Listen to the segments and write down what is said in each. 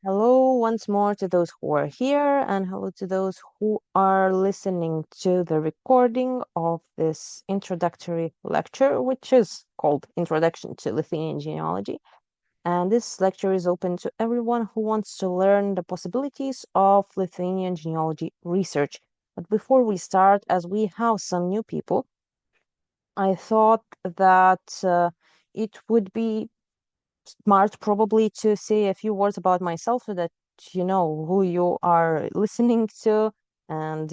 Hello once more to those who are here, and hello to those who are listening to the recording of this introductory lecture, which is called Introduction to Lithuanian Genealogy. And this lecture is open to everyone who wants to learn the possibilities of Lithuanian genealogy research. But before we start, as we have some new people, I thought that it would be smart probably to say a few words about myself so that you know who you are listening to and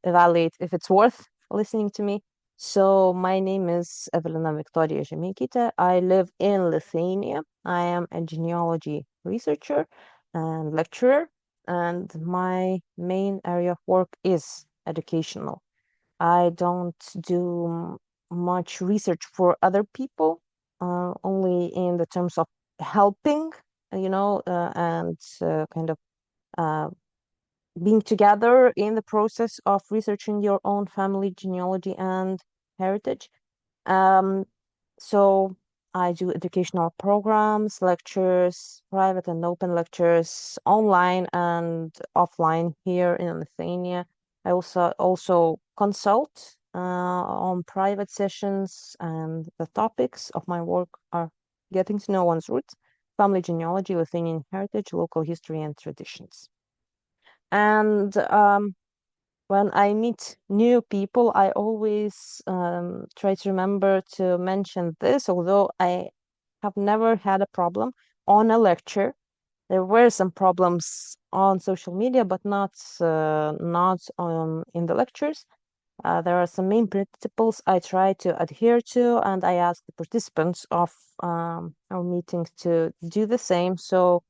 evaluate if it's worth listening to me. So my name is Evelina Viktorija Žemeikytė. I live in Lithuania. I am a genealogy researcher and lecturer, and my main area of work is educational. I don't do much research for other people, only in the terms of helping, and kind of uh, being together in the process of researching your own family genealogy and heritage. Um, so I do educational programs, lectures, private and open lectures, online and offline here in Lithuania. I also consult on private sessions, and the topics of my work are getting to know one's roots, family genealogy, Lithuanian heritage, local history, and traditions. And when I meet new people, I always try to remember to mention this, although I have never had a problem on a lecture. There were some problems on social media, but not in the lectures. There are some main principles I try to adhere to, and I ask the participants of our meetings to do the same, so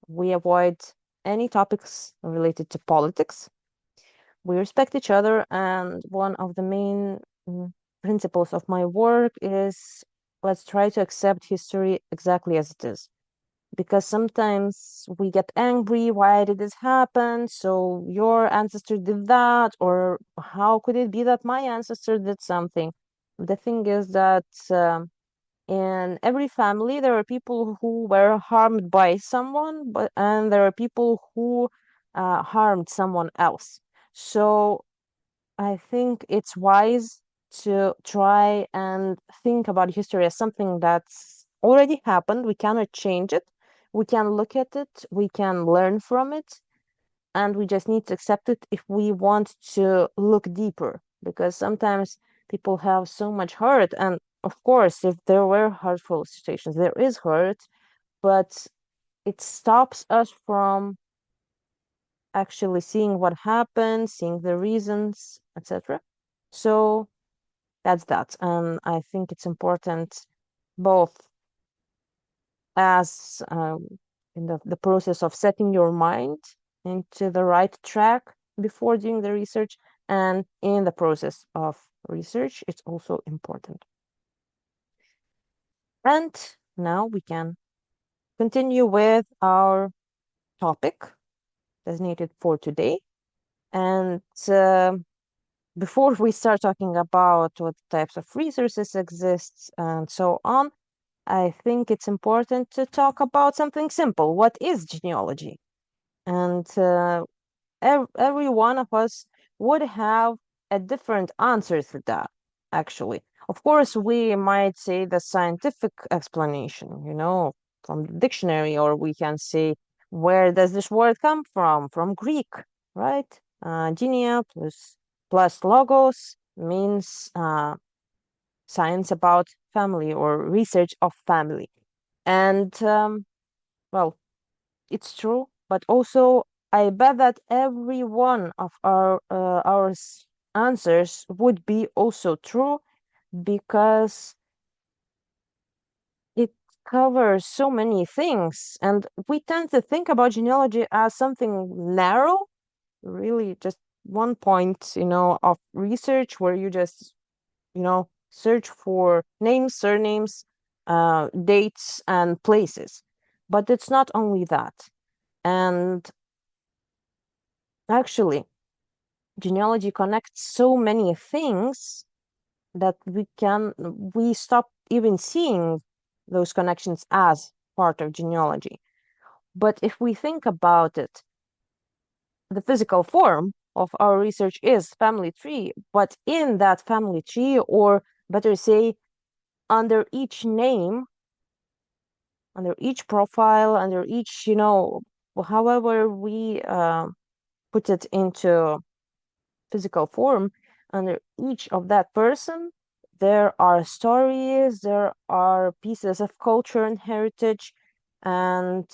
we avoid any topics related to politics. We respect each other, and one of the main principles of my work is let's try to accept history exactly as it is, because sometimes we get angry, why did this happen, so your ancestor did that, or how could it be that my ancestor did something. The thing is that in every family there are people who were harmed by someone, and there are people who harmed someone else. So I think it's wise to try and think about history as something that's already happened. We cannot change it. We can look at it, we can learn from it, and we just need to accept it if we want to look deeper. Because sometimes people have so much hurt, and of course, if there were hurtful situations, there is hurt, but it stops us from actually seeing what happened, seeing the reasons, etc. So that's that. And I think it's important both as in the process of setting your mind into the right track before doing the research, and in the process of research, it's also important. And now we can continue with our topic designated for today. And before we start talking about what types of resources exist and so on, I think it's important to talk about something simple. What is genealogy? And every one of us would have a different answer to that, actually. Of course, we might say the scientific explanation, from the dictionary, or we can say, where does this word come from? From Greek, right? Genea plus logos means science about family or research of family. And well, it's true, but also I bet that every one of our answers would be also true, because it covers so many things, and we tend to think about genealogy as something narrow, really just one point, of research where you just, search for names, surnames, dates, and places. But it's not only that. And actually, genealogy connects so many things that we stop even seeing those connections as part of genealogy. But if we think about it, the physical form of our research is family tree, but in that family tree, or better say, under each name, under each profile, under each, however we put it into physical form, under each of that person, there are stories, there are pieces of culture and heritage, and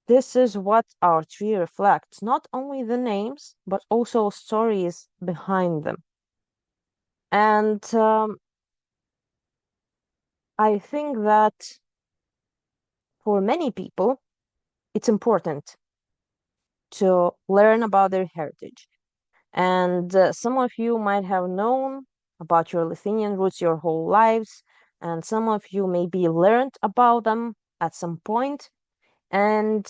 this is what our tree reflects, not only the names, but also stories behind them. And I think that for many people, it's important to learn about their heritage. And some of you might have known about your Lithuanian roots your whole lives, and some of you maybe learned about them at some point. And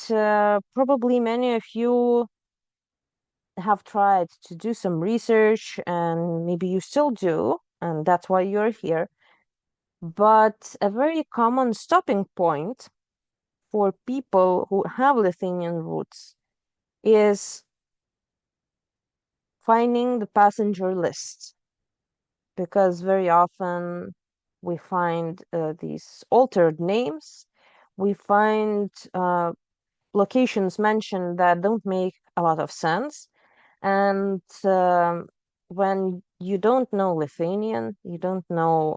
probably many of you have tried to do some research, and maybe you still do, and that's why you're here. But a very common stopping point for people who have Lithuanian roots is finding the passenger list, because very often we find these altered names, we find locations mentioned that don't make a lot of sense. And when you don't know Lithuanian, you don't know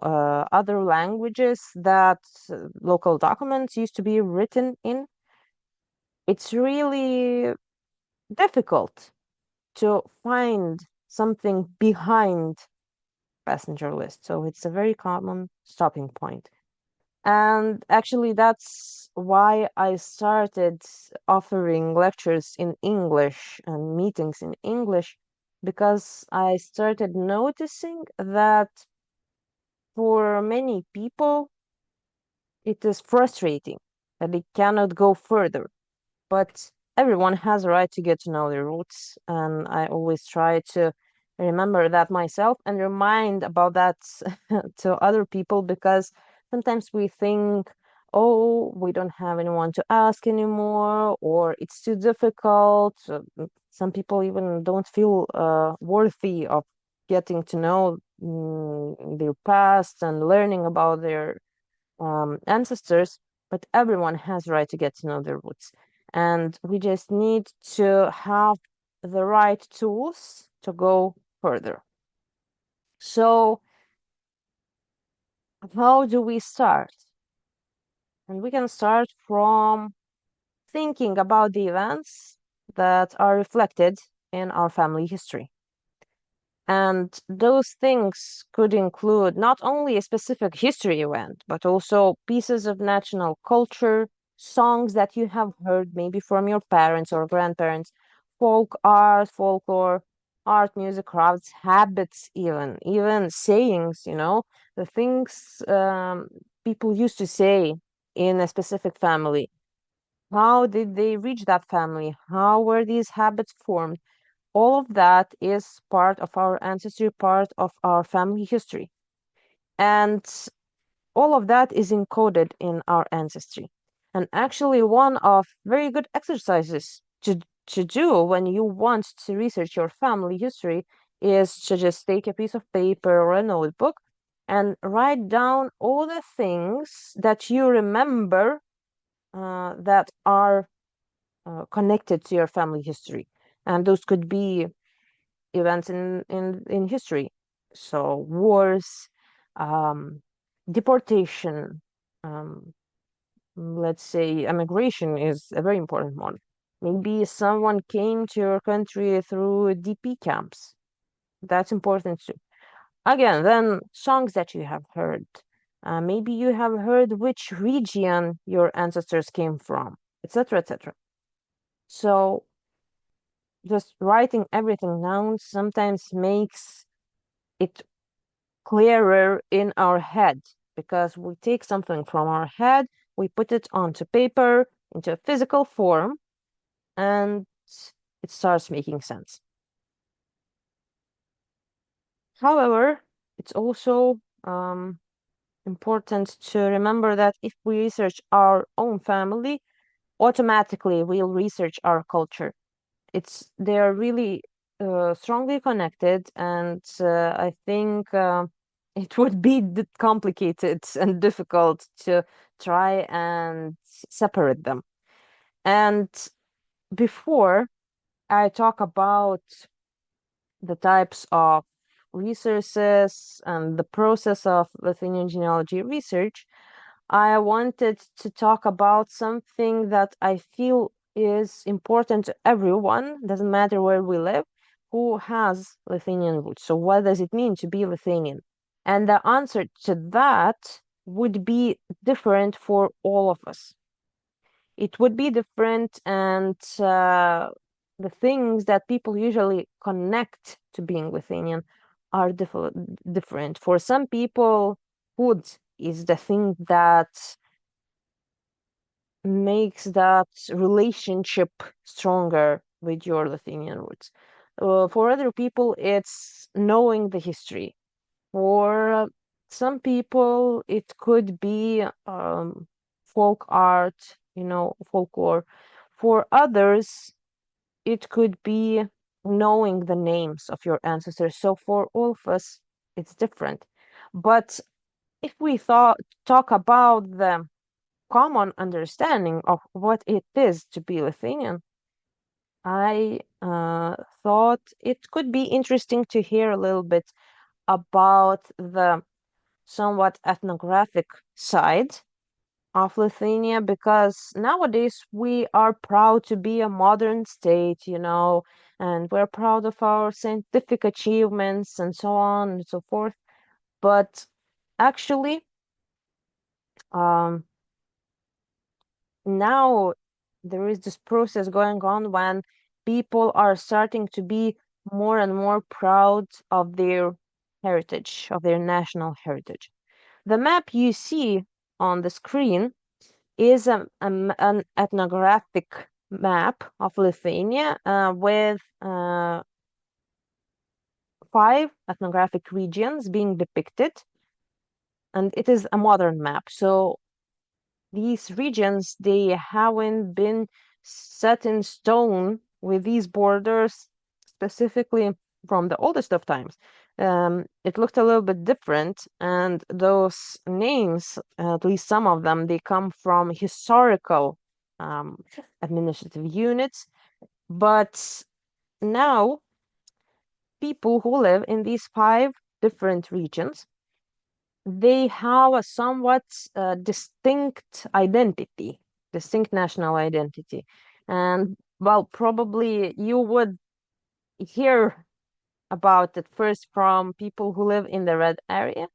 other languages that local documents used to be written in, it's really difficult to find something behind passenger list. So it's a very common stopping point. And actually, that's why I started offering lectures in English and meetings in English, because I started noticing that for many people, it is frustrating that they cannot go further. But everyone has a right to get to know their roots, and I always try to remember that myself and remind about that to other people, because sometimes we think, oh, we don't have anyone to ask anymore, or it's too difficult. Some people even don't feel worthy of getting to know their past and learning about their ancestors, but everyone has the right to get to know their roots. And we just need to have the right tools to go further. So, how do we start? And we can start from thinking about the events that are reflected in our family history. And those things could include not only a specific history event, but also pieces of national culture, songs that you have heard maybe from your parents or grandparents, folk art, folklore, art, music, crafts, habits, even sayings, the things people used to say in a specific family. How did they reach that family? How were these habits formed? All of that is part of our ancestry, part of our family history. And all of that is encoded in our ancestry. And actually, one of very good exercises to do when you want to research your family history is to just take a piece of paper or a notebook and write down all the things that you remember that are connected to your family history. And those could be events in history. So wars, um, deportation, let's say immigration is a very important one. Maybe someone came to your country through DP camps. That's important too. Again, then songs that you have heard. Maybe you have heard which region your ancestors came from, etc., etc. So just writing everything down sometimes makes it clearer in our head, because we take something from our head, we put it onto paper, into a physical form, and it starts making sense. However, it's also important to remember that if we research our own family, automatically we'll research our culture. They are really strongly connected, and I think it would be complicated and difficult to try and separate them. And before I talk about the types of resources and the process of Lithuanian genealogy research, I wanted to talk about something that I feel is important to everyone, doesn't matter where we live, who has Lithuanian roots. So, what does it mean to be Lithuanian? And the answer to that would be different for all of us. It would be different, and the things that people usually connect to being Lithuanian are different. For some people, food is the thing that makes that relationship stronger with your Lithuanian roots. For other people, it's knowing the history. For some people, it could be folk art, folklore. For others, it could be knowing the names of your ancestors. So for all of us, it's different. But if we talk about the common understanding of what it is to be Lithuanian, I thought it could be interesting to hear a little bit about the somewhat ethnographic side of Lithuania, because nowadays we are proud to be a modern state, and we're proud of our scientific achievements and so on and so forth. But actually, um, now there is this process going on when people are starting to be more and more proud of their heritage, of their national heritage. The map you see on the screen is an ethnographic map of Lithuania with 5 ethnographic regions being depicted, and it is a modern map. So these regions, they haven't been set in stone with these borders specifically from the oldest of times. It looked a little bit different, and those names, at least some of them, they come from historical administrative units. But now, people who live in these 5 different regions, they have a somewhat distinct identity, distinct national identity. And well, probably you would hear about it first from people who live in the red area,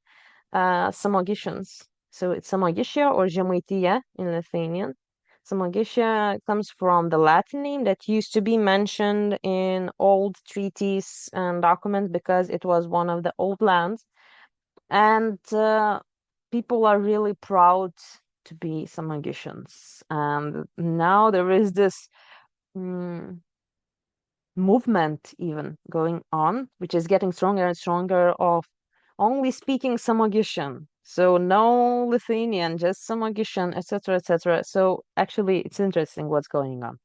Samogitians. So it's Žemeikytė or Žemeikytė in Lithuanian. Žemeikytė comes from the Latin name that used to be mentioned in old treaties and documents because it was one of the old lands. And people are really proud to be Žemaityšians. And now there is this movement even going on, which is getting stronger and stronger, of only speaking Žemaityšian. So no Lithuanian, just Žemaityšian, etc., etc. So actually, it's interesting what's going on.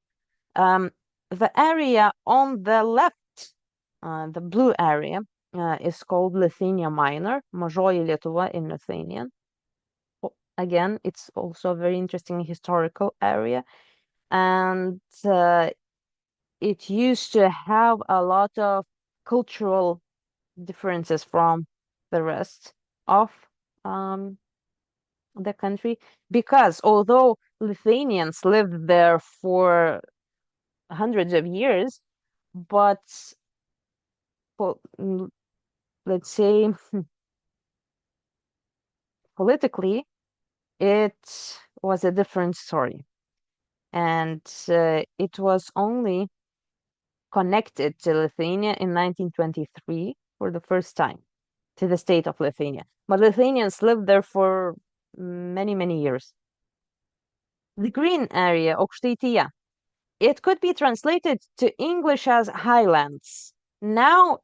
The area on the left, the blue area, is called Lithuania Minor, Mažoji Lietuva in Lithuanian. Again, it's also a very interesting historical area. And it used to have a lot of cultural differences from the rest of the country, because although Lithuanians lived there for hundreds of years, but let's say politically, it was a different story. And it was only connected to Lithuania in 1923 for the first time, to the state of Lithuania. But Lithuanians lived there for many, many years. The green area, Aukštaitija, it could be translated to English as highlands. Now,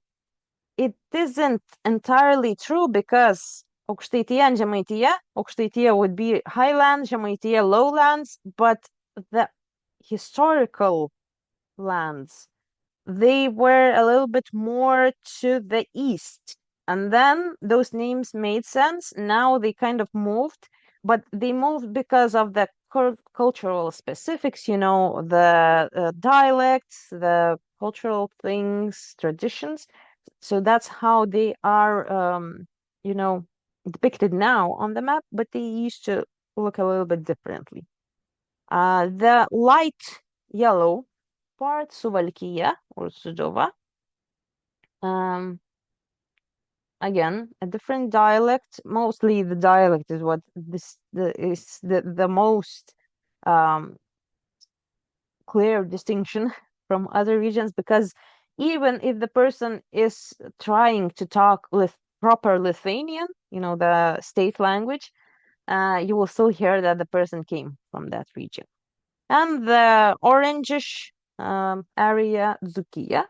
it isn't entirely true because Aukštaitija and Žemaitija. Aukštaitija would be highlands, Žemaitija lowlands, but the historical lands, they were a little bit more to the east. And then those names made sense. Now they kind of moved, but they moved because of the cultural specifics, the dialects, the cultural things, traditions. So that's how they are, depicted now on the map, but they used to look a little bit differently. The light yellow part, Suvalkija or Sudova, again, a different dialect. Mostly the dialect is what is the most clear distinction from other regions, because even if the person is trying to talk with proper Lithuanian, the state language, you will still hear that the person came from that region. And the orangish area, Dzūkija,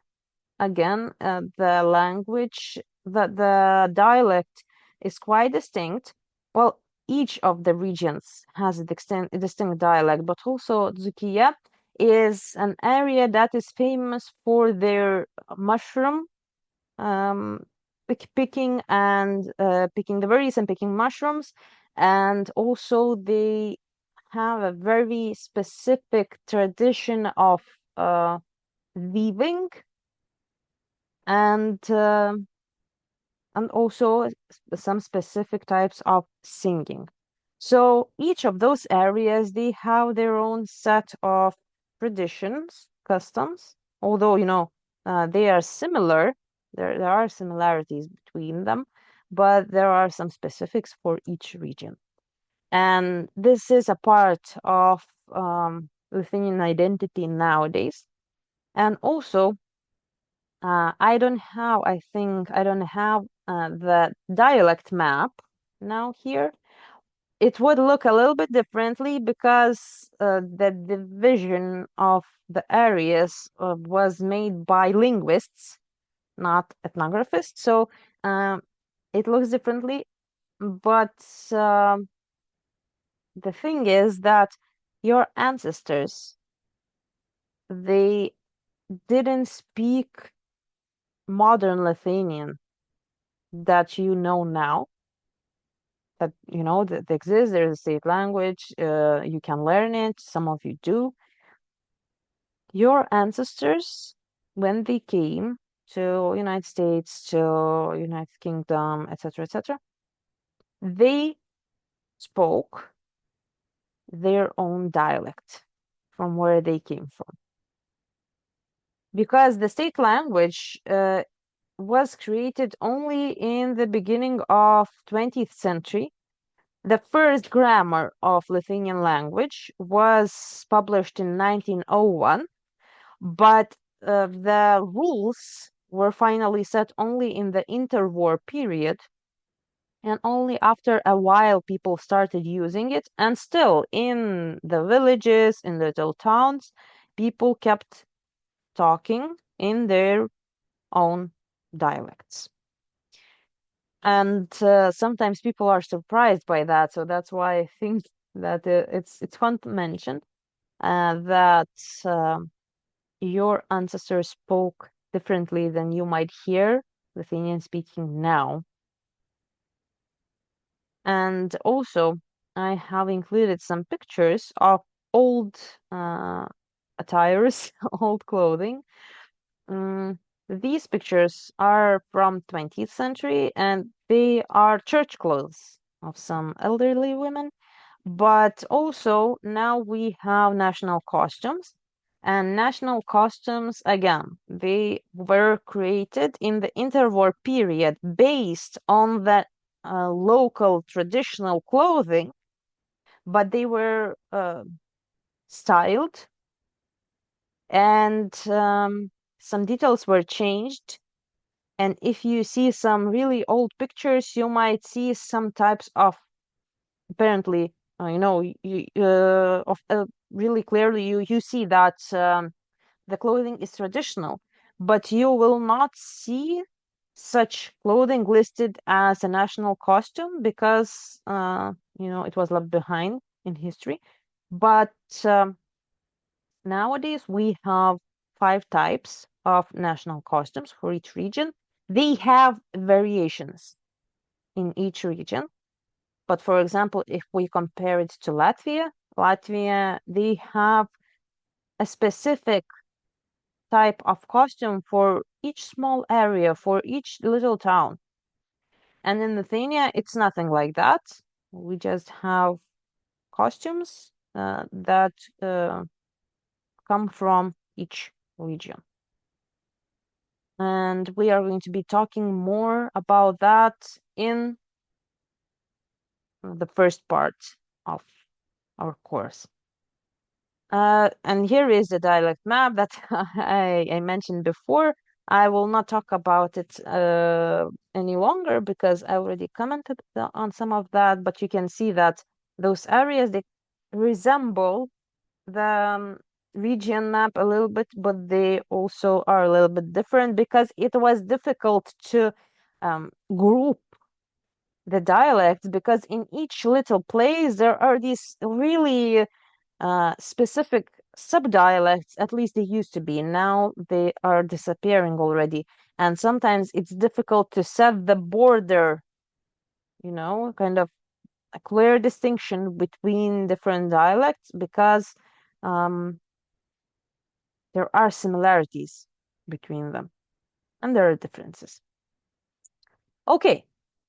again, the language, the dialect is quite distinct. Well, each of the regions has a distinct dialect, but also Dzūkija is an area that is famous for their mushroom picking and picking the berries and picking mushrooms. And also they have a very specific tradition of weaving and also some specific types of singing. So each of those areas, they have their own set of traditions, customs, although, they are similar. There are similarities between them, but there are some specifics for each region. And this is a part of Lithuanian identity nowadays. And also, I don't have the dialect map now here. It would look a little bit differently because the division of the areas was made by linguists, not ethnographists. So it looks differently. But the thing is that your ancestors, they didn't speak modern Lithuanian that you know now. That that exists. There's a state language. You can learn it. Some of you do. Your ancestors, when they came to United States, to United Kingdom, etc., they spoke their own dialect from where they came from. Because the state language was created only in the beginning of 20th century. The first grammar of Lithuanian language was published in 1901, but the rules were finally set only in the interwar period, and only after a while people started using it. And still, in the villages, in little towns, people kept talking in their own dialects. And sometimes people are surprised by that, so that's why I think that it's fun to mention that your ancestors spoke differently than you might hear Lithuanian speaking now. And also, I have included some pictures of old attires, old clothing. These pictures are from 20th century, and they are church clothes of some elderly women. But also now we have national costumes. And national costumes, again, they were created in the interwar period based on the local traditional clothing, but they were styled, and some details were changed. And if you see some really old pictures, you might see some types of, apparently, really clearly you see that the clothing is traditional, but you will not see such clothing listed as a national costume because, it was left behind in history. But nowadays we have 5 types of national costumes for each region. They have variations in each region. But for example, if we compare it to Latvia, they have a specific type of costume for each small area, for each little town. And in Lithuania, it's nothing like that. We just have costumes that come from each region. And we are going to be talking more about that in the first part of our course. And here is the dialect map that I mentioned before. I will not talk about it any longer because I already commented on some of that, but you can see that those areas, they resemble the region map a little bit, but they also are a little bit different because it was difficult to group the dialects, because in each little place there are these really specific subdialects. At least they used to be. Now they are disappearing already. And sometimes it's difficult to set the border, kind of a clear distinction between different dialects because there are similarities between them and there are differences. Okay,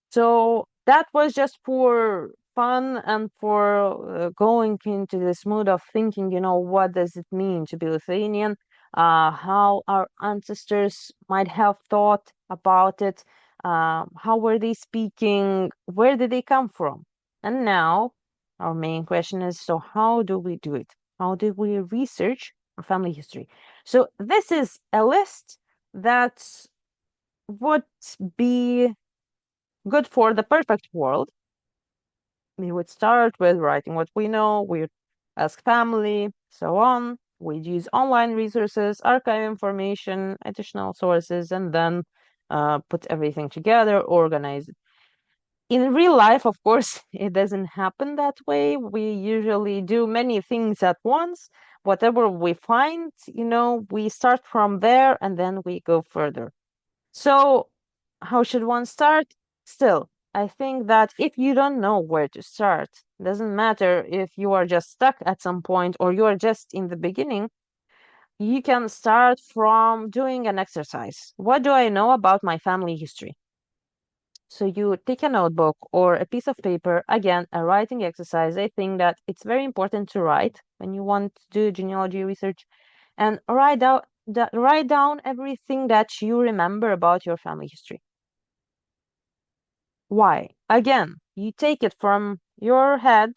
so that was just for fun and for going into this mood of thinking, what does it mean to be Lithuanian? How our ancestors might have thought about it, how were they speaking, where did they come from? And now our main question is, so how do we do it? How do we research our family history? So this is a list that would be good for the perfect world. We would start with writing what we know, we'd ask family, so on. We'd use online resources, archive information, additional sources, and then put everything together, organize it. In real life, of course, it doesn't happen that way. We usually do many things at once. Whatever we find, we start from there and then we go further. So, how should one start? Still, I think that if you don't know where to start, doesn't matter if you are just stuck at some point or you are just in the beginning, you can start from doing an exercise. What do I know about my family history? So you take a notebook or a piece of paper, again, a writing exercise. I think that it's very important to write when you want to do genealogy research, and write down everything that you remember about your family history. Why? Again, you take it from your head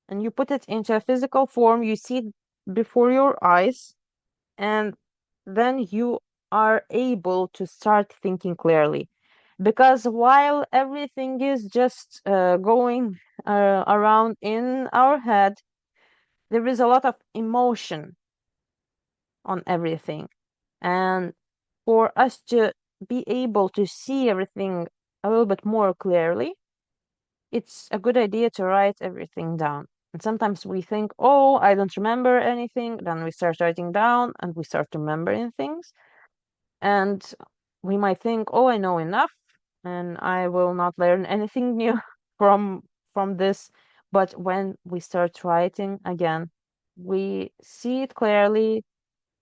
and you put it into a physical form, you see it before your eyes, and then you are able to start thinking clearly. Because while everything is just going around in our head, there is a lot of emotion on everything. And for us to be able to see everything a little bit more clearly, it's a good idea to write everything down. And sometimes we think, oh, I don't remember anything. Then we start writing down and we start remembering things. And we might think, oh, I know enough and I will not learn anything new from this. But when we start writing again, we see it clearly,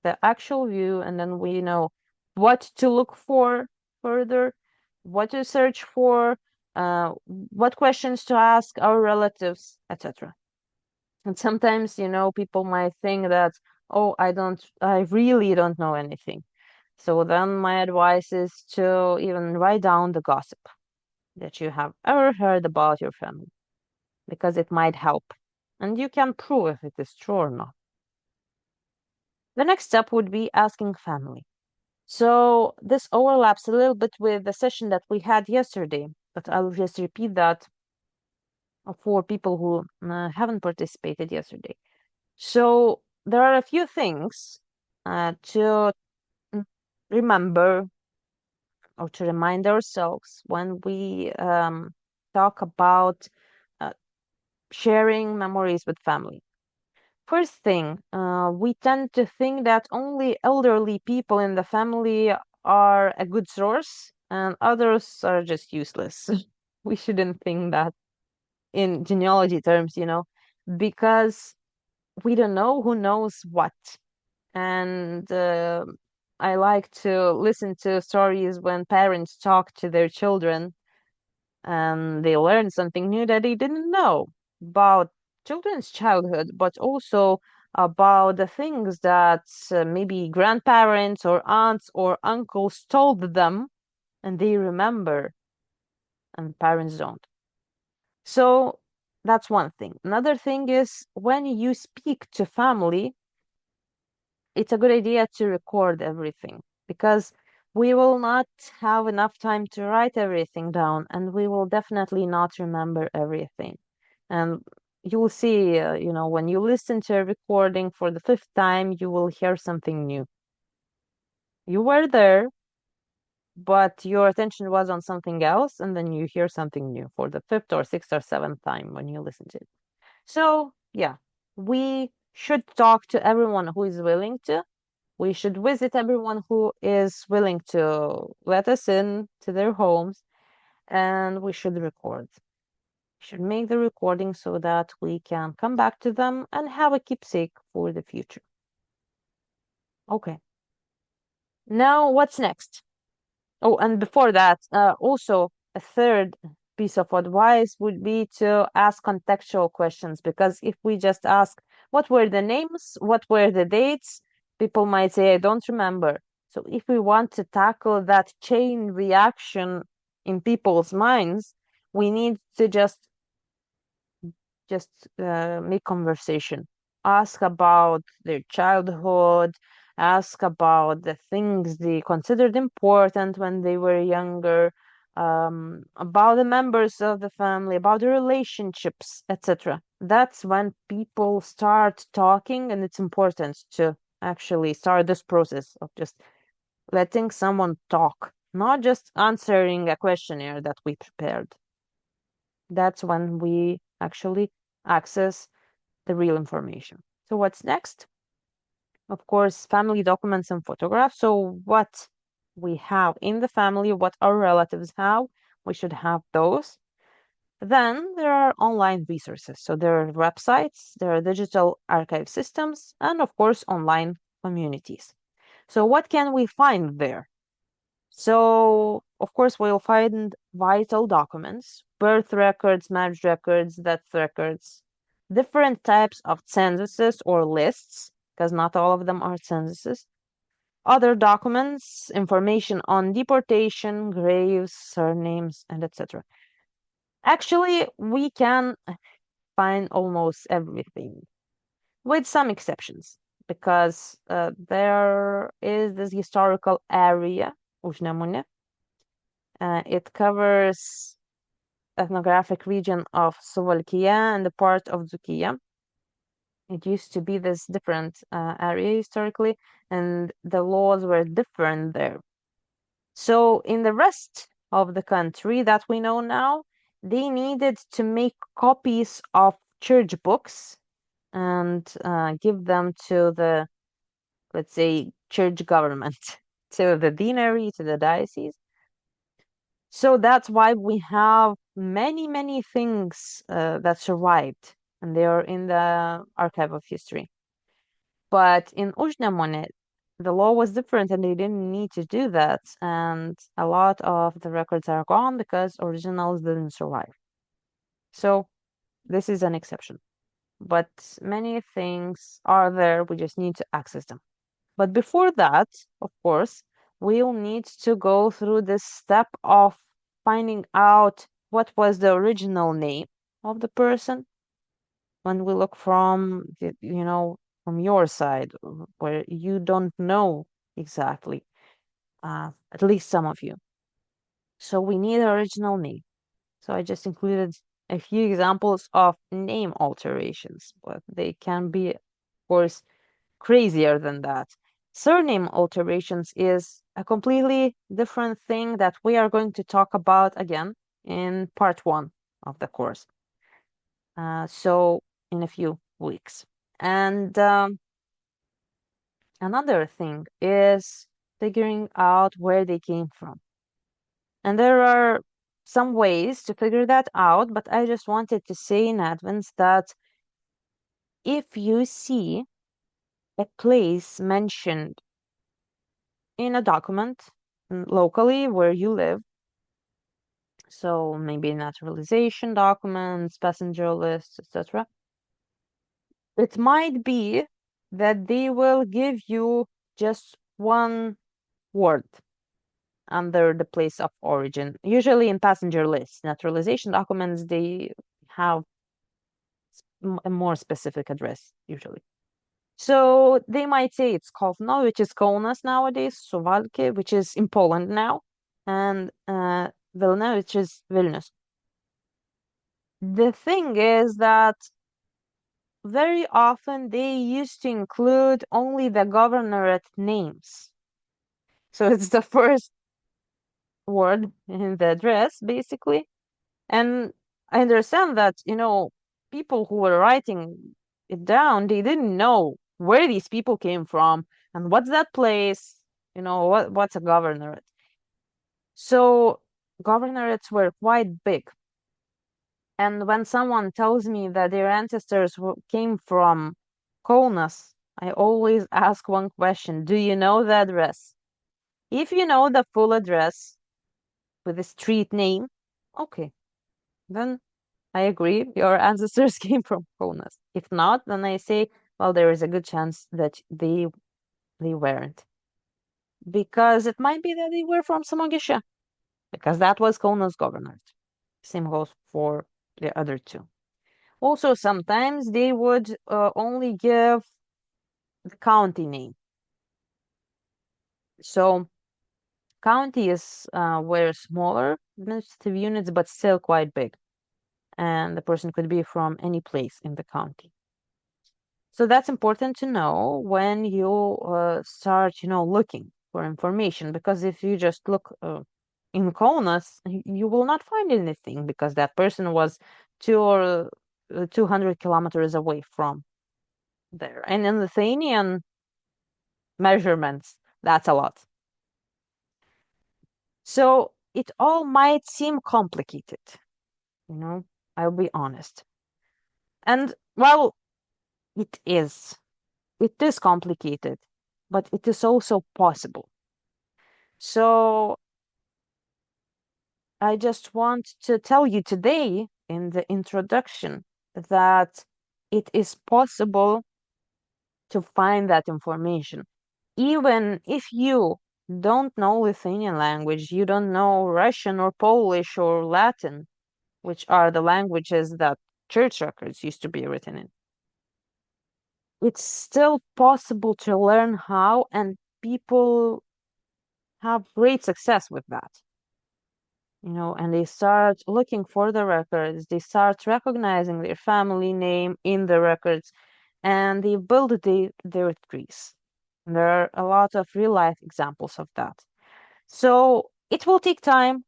the actual view, and then we know what to look for further, what to search for, what questions to ask our relatives, etc. And sometimes, people might think that, oh, I really don't know anything. So then my advice is to even write down the gossip that you have ever heard about your family, because it might help. And you can prove if it is true or not. The next step would be asking family. So this overlaps a little bit with the session that we had yesterday, but I'll just repeat that for people who haven't participated yesterday. So there are a few things to remember or to remind ourselves when we talk about uh, sharing memories with family. First thing, we tend to think that only elderly people in the family are a good source and others are just useless. We shouldn't think that in genealogy terms, because we don't know who knows what. And I like to listen to stories when parents talk to their children and they learn something new that they didn't know about children's childhood, but also about the things that maybe grandparents or aunts or uncles told them and they remember and parents don't. So that's one thing. Another thing is when you speak to family, it's a good idea to record everything because we will not have enough time to write everything down and we will definitely not remember everything. And you will see, when you listen to a recording for the fifth time, you will hear something new. You were there, but your attention was on something else, and then you hear something new for the fifth or sixth or seventh time when you listen to it. So, yeah, we should talk to everyone who is willing to. We should visit everyone who is willing to let us in to their homes, and we should record. We should make the recording so that we can come back to them and have a keepsake for the future. Okay. Now, what's next? Oh, and before that, also a third piece of advice would be to ask contextual questions because if we just ask what were the names, what were the dates, people might say, I don't remember. So if we want to tackle that chain reaction in people's minds, we need to just make conversation. Ask about their childhood, ask about the things they considered important when they were younger, about the members of the family, about the relationships, etc. That's when people start talking, and it's important to actually start this process of just letting someone talk, not just answering a questionnaire that we prepared. That's when we actually access the real information. So what's next? Of course, family documents and photographs. So what we have in the family, what our relatives have, we should have those. Then there are online resources. So there are websites, there are digital archive systems, and of course, online communities. So what can we find there? So, of course, we'll find vital documents, birth records, marriage records, death records, different types of censuses or lists, because not all of them are censuses, other documents, information on deportation, graves, surnames, and etc. Actually, we can find almost everything, with some exceptions, because there is this historical area, Užnemunė. It covers ethnographic region of Suvalkija and the part of Dzūkija. It used to be this different area historically, and the laws were different there. So in the rest of the country that we know now, they needed to make copies of church books and give them to the, let's say, church government, to the deanery, to the diocese. So that's why we have many, many things that survived, and they are in the archive of history. But in Užnemunė, the law was different, and they didn't need to do that. And a lot of the records are gone because originals didn't survive. So this is an exception. But many things are there, we just need to access them. But before that, of course, we'll need to go through this step of finding out what was the original name of the person when we look from from your side where you don't know exactly, at least some of you. So we need the original name. So I just included a few examples of name alterations, but they can be, of course, crazier than that. Surname alterations is a completely different thing that we are going to talk about again in part 1 of the course. So in a few weeks. And another thing is figuring out where they came from. And there are some ways to figure that out, but I just wanted to say in advance that if you see a place mentioned in a document locally where you live, so maybe naturalization documents, passenger lists, etc., it might be that they will give you just one word under the place of origin. Usually in passenger lists, naturalization documents, they have a more specific address, usually. So they might say it's Kovno, which is Kaunas nowadays, Suwalki, which is in Poland now, and Vilna, which is Vilnius. The thing is that very often they used to include only the governorate names. So it's the first word in the address, basically. And I understand that, people who were writing it down, they didn't know where these people came from and what's that place, what's a governorate. So governorates were quite big. And when someone tells me that their ancestors came from Kaunas, I always ask one question: do you know the address? If you know the full address with the street name, okay, then I agree, your ancestors came from Kaunas. If not, then I say, well, there is a good chance that they weren't. Because it might be that they were from Samogitia, because that was Kaunas governorate. Same goes for the other two. Also, sometimes they would only give the county name. So counties were smaller administrative units, but still quite big. And the person could be from any place in the county. So that's important to know when you start, looking for information, because if you just look in Kaunas, you will not find anything because that person was 200 kilometers away from there. And in Lithuanian measurements, that's a lot. So it all might seem complicated, I'll be honest. And well, it is. It is complicated, but it is also possible. So I just want to tell you today in the introduction that it is possible to find that information. Even if you don't know Lithuanian language, you don't know Russian or Polish or Latin, which are the languages that church records used to be written in. It's still possible to learn how, and people have great success with that. And they start looking for the records, they start recognizing their family name in the records, and they build their trees. There are a lot of real life examples of that. So it will take time,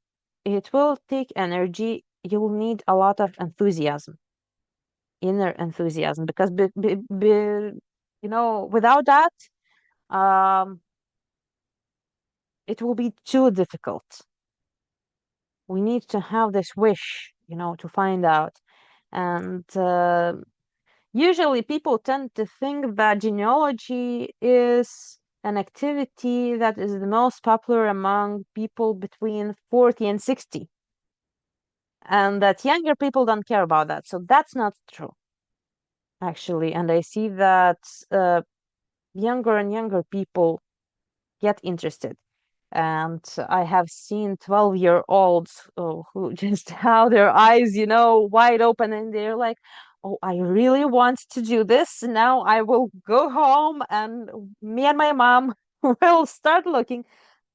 it will take energy, you will need a lot of enthusiasm, inner enthusiasm, because without that, it will be too difficult. We need to have this wish, to find out. And usually people tend to think that genealogy is an activity that is the most popular among people between 40 and 60. And that younger people don't care about that. So that's not true, actually. And I see that younger and younger people get interested. And I have seen 12-year-olds who just have their eyes, wide open, and they're like, oh, I really want to do this. Now I will go home and me and my mom will start looking.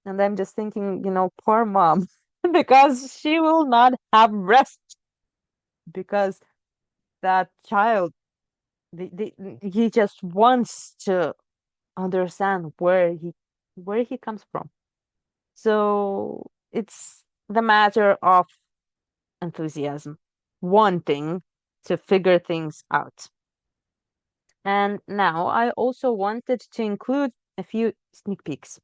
And I'm just thinking, poor mom, because she will not have rest, because that child, he just wants to understand where he comes from. So it's the matter of enthusiasm, wanting to figure things out. And now I also wanted to include a few sneak peeks.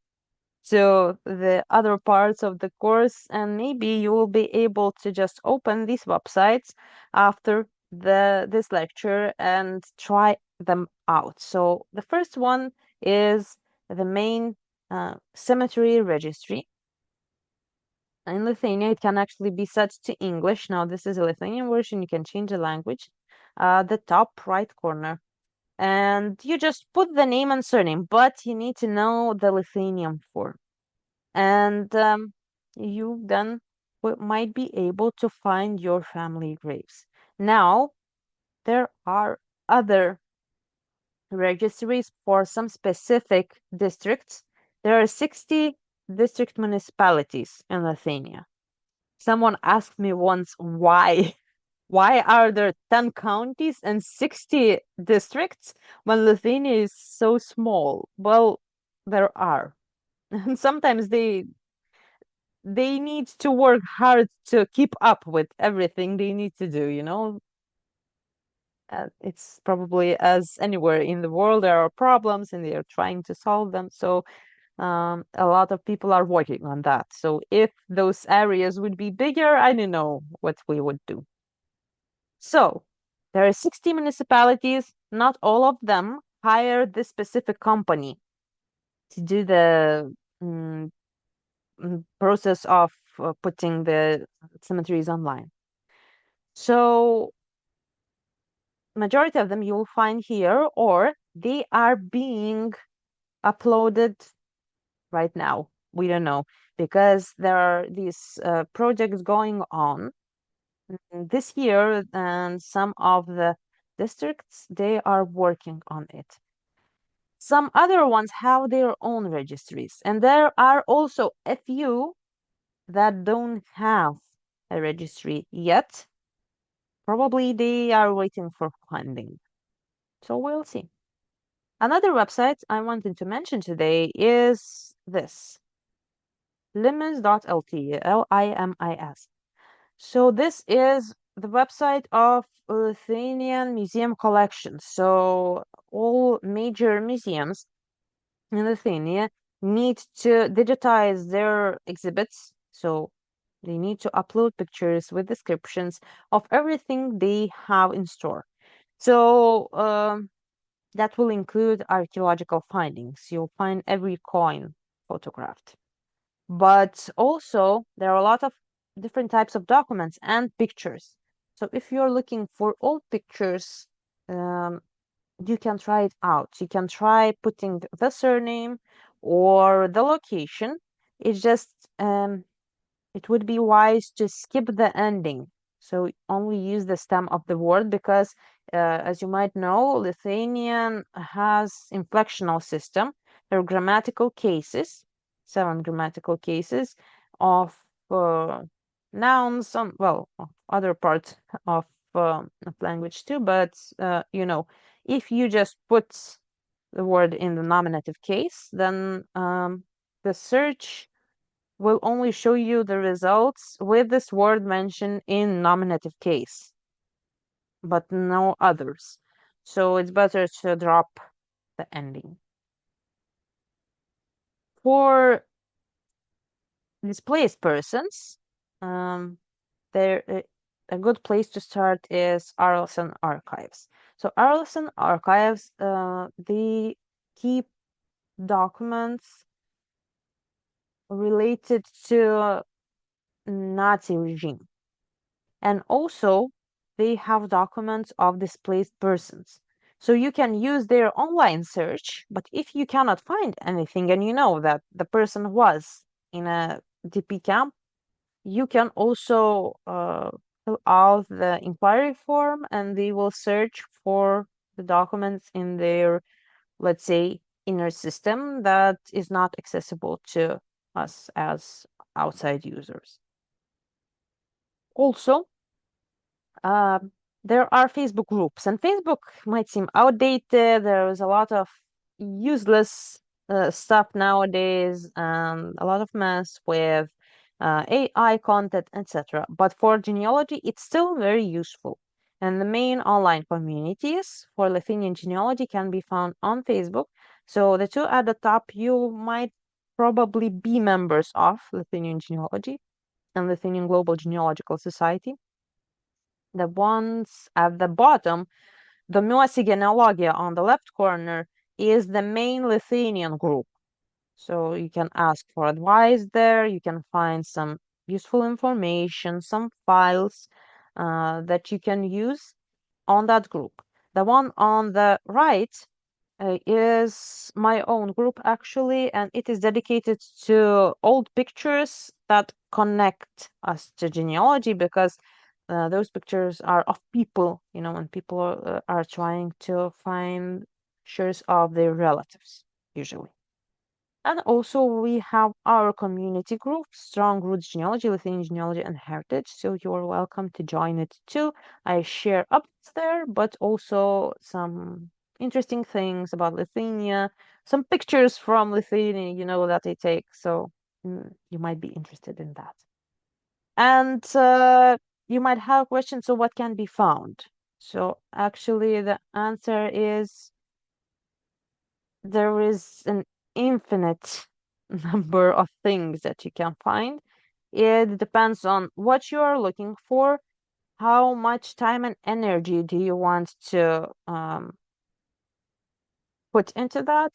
So the other parts of the course, and maybe you will be able to just open these websites after this lecture and try them out. So the first one is the main cemetery registry. In Lithuania, it can actually be set to English. Now, this is a Lithuanian version. You can change the language. The top right corner. And you just put the name and surname, but you need to know the Lithuanian form. And you then might be able to find your family graves. Now, there are other registries for some specific districts. There are 60 district municipalities in Lithuania. Someone asked me once why. Why are there 10 counties and 60 districts when Lithuania is so small? Well, there are. And sometimes they need to work hard to keep up with everything they need to do. It's probably as anywhere in the world there are problems and they are trying to solve them. So a lot of people are working on that. So if those areas would be bigger, I don't know what we would do. So there are 60 municipalities. Not all of them hire this specific company to do the process of putting the cemeteries online. So majority of them you will find here, or they are being uploaded right now. We don't know because there are these projects going on this year, and some of the districts they are working on it. Some other ones have their own registries, and there are also a few that don't have a registry yet. Probably they are waiting for funding. So we'll see. Another website I wanted to mention today is this limis.lt, Limis. So this is the website of Lithuanian museum collections. So all major museums in Lithuania need to digitize their exhibits. So they need to upload pictures with descriptions of everything they have in store. So that will include archaeological findings. You'll find every coin photographed. But also, there are a lot of different types of documents and pictures. So if you're looking for old pictures, you can try it out. You can try putting the surname or the location. It's just it would be wise to skip the ending. So only use the stem of the word because, as you might know, Lithuanian has inflectional system. There are grammatical cases, 7 grammatical cases of nouns on, well, other parts of language too. But if you just put the word in the nominative case, then the search will only show you the results with this word mentioned in nominative case, but no others. So it's better to drop the ending. For displaced persons, there a good place to start is Arlson Archives. So Arlson Archives, they keep documents related to Nazi regime. And also, they have documents of displaced persons. So you can use their online search, but if you cannot find anything and you know that the person was in a DP camp, you can also fill out the inquiry form and they will search for the documents in their, let's say, inner system that is not accessible to us as outside users. Also, there are Facebook groups, and Facebook might seem outdated. There is a lot of useless stuff nowadays and a lot of mess with AI content, etc. But for genealogy, it's still very useful. And the main online communities for Lithuanian genealogy can be found on Facebook. So the two at the top, you might probably be members of Lithuanian Genealogy and Lithuanian Global Genealogical Society. The ones at the bottom, Domiuosi Genealogija on the left corner, is the main Lithuanian group. So you can ask for advice there. You can find some useful information, some files that you can use on that group. The one on the right is my own group actually, and it is dedicated to old pictures that connect us to genealogy because those pictures are of people, when people are trying to find pictures of their relatives, usually. And also we have our community group, Strong Roots Genealogy, Lithuanian Genealogy and Heritage. So you're welcome to join it too. I share updates there, but also some interesting things about Lithuania, some pictures from Lithuania, that I take. So you might be interested in that. And you might have questions, so what can be found? So actually the answer is there is an infinite number of things that you can find. It depends on what you are looking for, how much time and energy do you want to put into that,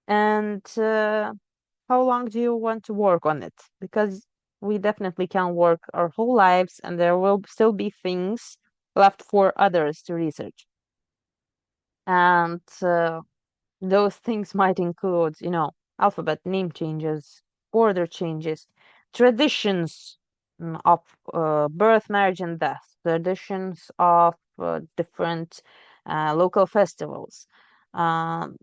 and how long do you want to work on it? Because we definitely can work our whole lives, and there will still be things left for others to research. And those things might include, alphabet name changes, border changes, traditions of birth, marriage, and death, traditions of different local festivals, um,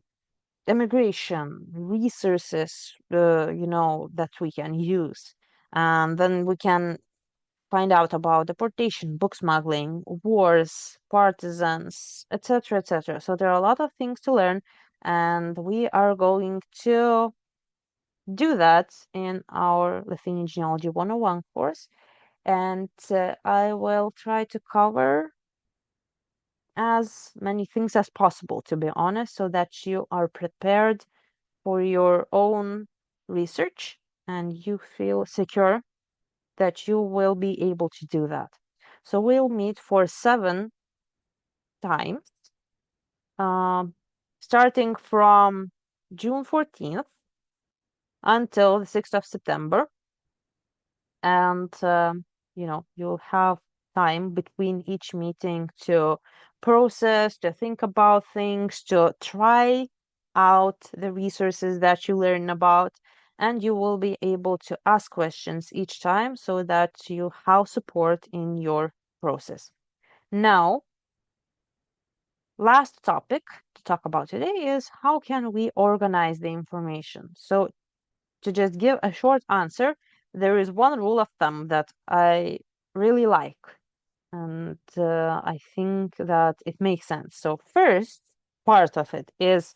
immigration, resources, that we can use. And then we can find out about deportation, book smuggling, wars, partisans, etc., etc. So there are a lot of things to learn, and we are going to do that in our Lithuanian Genealogy 101 course. And I will try to cover as many things as possible, to be honest, so that you are prepared for your own research and you feel secure that you will be able to do that. So we'll meet for 7 times, um, starting from June 14th until the 6th of September. And, you'll have time between each meeting to process, to think about things, to try out the resources that you learn about, and you will be able to ask questions each time so that you have support in your process. Now, last topic to talk about today is how can we organize the information? So to just give a short answer, there is one rule of thumb that I really like, and I think that it makes sense. So first part of it is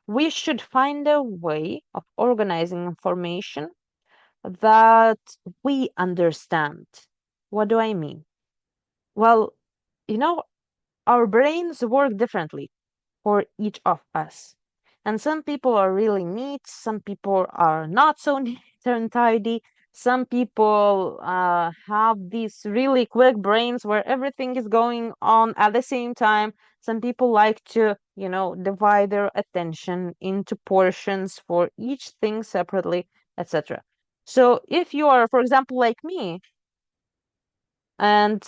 we should find a way of organizing information that we understand. What do I mean? Well, our brains work differently for each of us. And some people are really neat, some people are not so neat and tidy. Some people have these really quick brains where everything is going on at the same time. Some people like to, divide their attention into portions for each thing separately, etc. So if you are, for example, like me, and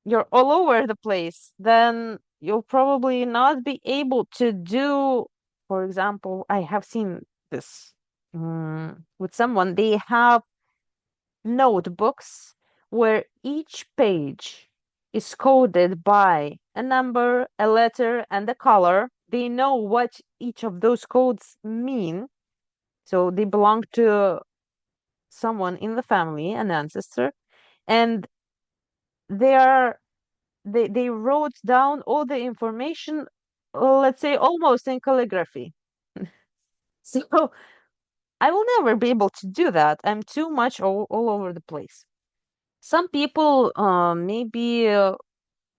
you're all over the place, then you'll probably not be able to do, for example, I have seen this with someone, they have notebooks where each page is coded by a number, a letter, and a color. They know what each of those codes mean. So they belong to someone in the family, an ancestor, and they are they wrote down all the information let's say, almost in calligraphy. So I will never be able to do that. I'm too much all over the place. Some people maybe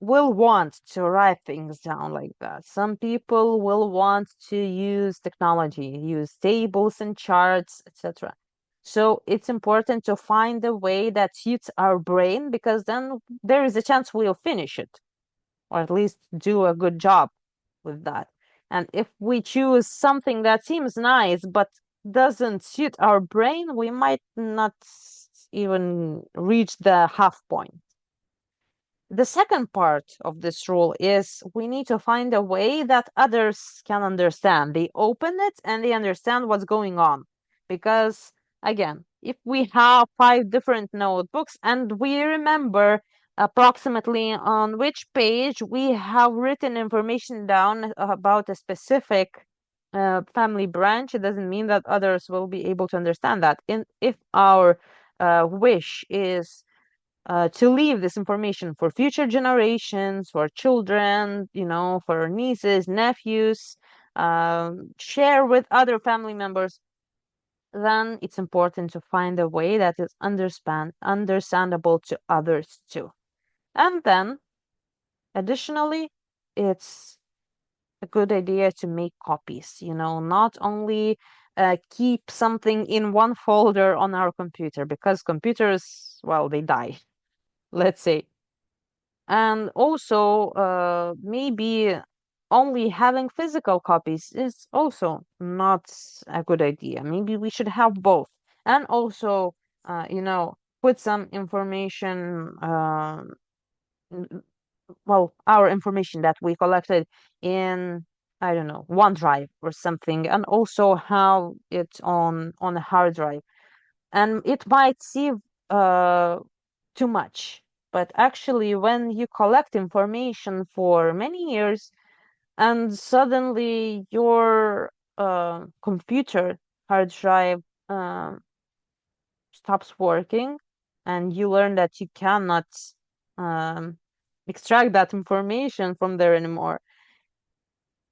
will want to write things down like that. Some people will want to use technology, use tables and charts, etc. So it's important to find a way that suits our brain, because then there is a chance we'll finish it, or at least do a good job with that. And if we choose something that seems nice but doesn't suit our brain, we might not even reach the half point. The second part of this rule is we need to find a way that others can understand. They open it and they understand what's going on. Because, again, if we have 5 different notebooks and we remember approximately on which page we have written information down about a specific family branch, it doesn't mean that others will be able to understand that. If our wish is to leave this information for future generations, for children, for nieces, nephews, share with other family members, then it's important to find a way that is understandable to others too. And then, additionally, it's a good idea to make copies, not only keep something in one folder on our computer, because computers, well, they die, let's say. And also, maybe only having physical copies is also not a good idea. Maybe we should have both. And also, put some information, well, our information that we collected in, I don't know, OneDrive or something, and also have it on a hard drive. And it might seem too much, but actually, when you collect information for many years and suddenly your computer hard drive uh, stops working, and you learn that you cannot um, extract that information from there anymore,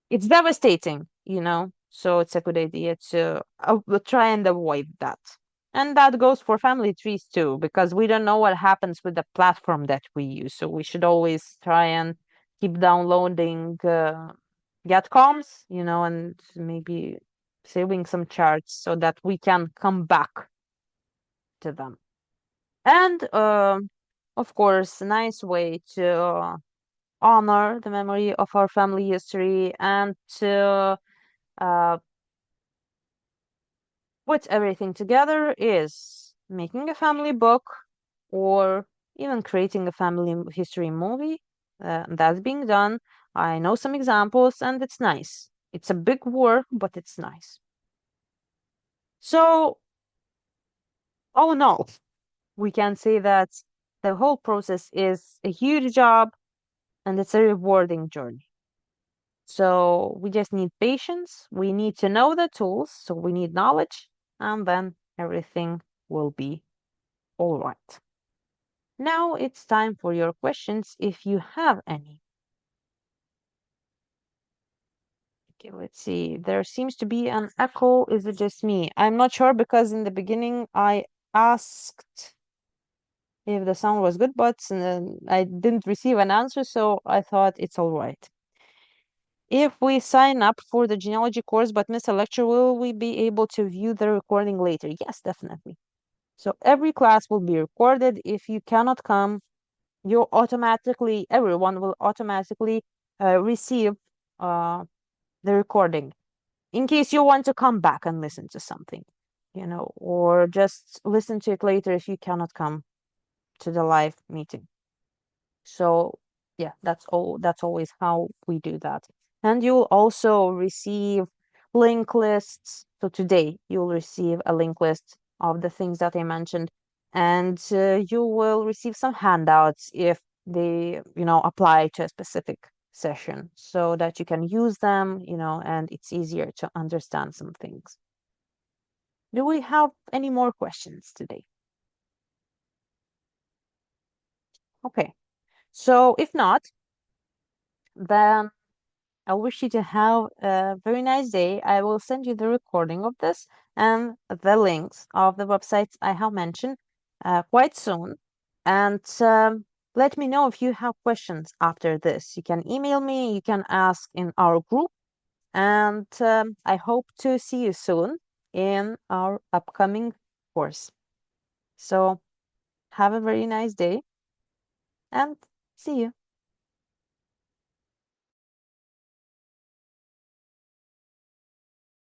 it's devastating. So it's a good idea to try and avoid that. And that goes for family trees too, because we don't know what happens with the platform that we use. So we should always try and keep downloading getcoms, and maybe saving some charts so that we can come back to them. And of course, a nice way to honor the memory of our family history and to uh, put everything together is making a family book, or even creating a family history movie. That's being done. I know some examples, and it's nice. It's a big work, but it's nice. So, oh no, we can say that the whole process is a huge job and it's a rewarding journey. So we just need patience. We need to know the tools. So we need knowledge, and then everything will be all right. Now it's time for your questions if you have any. Okay, let's see. There seems to be an echo. Is it just me? I'm not sure, because in the beginning I asked if the sound was good, but I didn't receive an answer, so I thought it's all right. If we sign up for the genealogy course but miss a lecture, will we be able to view the recording later? Yes, definitely. So every class will be recorded. If you cannot come, everyone will automatically receive uh, the recording in case you want to come back and listen to something, or just listen to it later if you cannot come to the live meeting. So yeah, that's always how we do that. And you'll also receive link lists. So today you'll receive a link list of the things that I mentioned, and you will receive some handouts if they, apply to a specific session, so that you can use them, and it's easier to understand some things. Do we have any more questions today? Okay. So if not, then I wish you to have a very nice day. I will send you the recording of this and the links of the websites I have mentioned quite soon. And let me know if you have questions after this. You can email me, you can ask in our group, and I hope to see you soon in our upcoming course. So have a very nice day and see you.